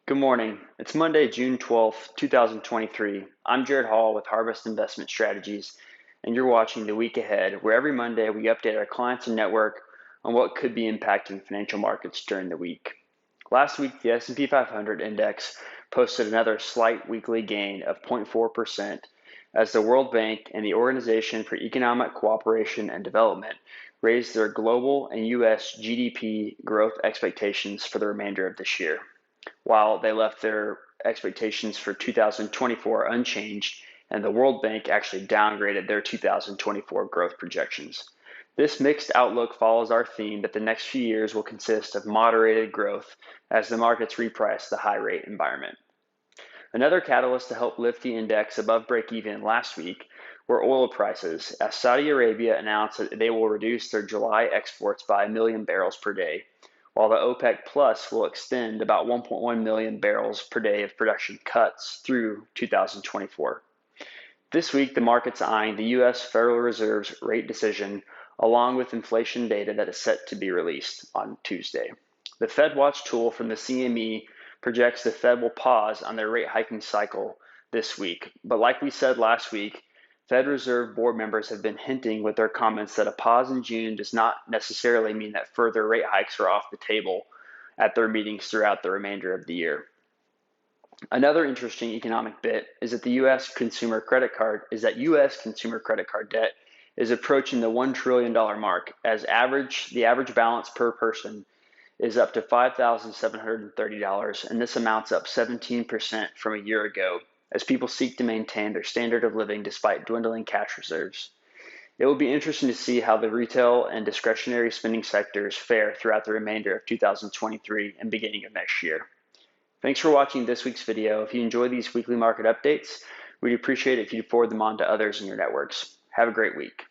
Good morning. It's Monday, June 12th, 2023. I'm Jared Hall with Harvest Investment Strategies, and you're watching The Week Ahead, where every Monday we update our clients and network on what could be impacting financial markets during the week. Last week, the S&P 500 index posted another slight weekly gain of 0.4% as the World Bank and the Organization for Economic Cooperation and Development raised their global and U.S. GDP growth expectations for the remainder of this year, while they left their expectations for 2024 unchanged, and the World Bank actually downgraded their 2024 growth projections. This mixed outlook follows our theme that the next few years will consist of moderated growth as the markets reprice the high rate environment. Another catalyst to help lift the index above break-even last week were oil prices, as Saudi Arabia announced that they will reduce their July exports by 1 million barrels per day, while the OPEC Plus will extend about 1.1 million barrels per day of production cuts through 2024. This week, the market's eyeing the U.S. Federal Reserve's rate decision, along with inflation data that is set to be released on Tuesday. The Fed Watch tool from the CME projects the Fed will pause on their rate hiking cycle this week. But like we said last week, Fed Reserve board members have been hinting with their comments that a pause in June does not necessarily mean that further rate hikes are off the table at their meetings throughout the remainder of the year. Another interesting economic bit is that U.S. consumer credit card debt is approaching the $1 trillion mark, as the average balance per person is up to $5,730, and this amount's up 17% from a year ago, as people seek to maintain their standard of living despite dwindling cash reserves. It will be interesting to see how the retail and discretionary spending sectors fare throughout the remainder of 2023 and beginning of next year. Thanks for watching this week's video. If you enjoy these weekly market updates, we'd appreciate it if you'd forward them on to others in your networks. Have a great week.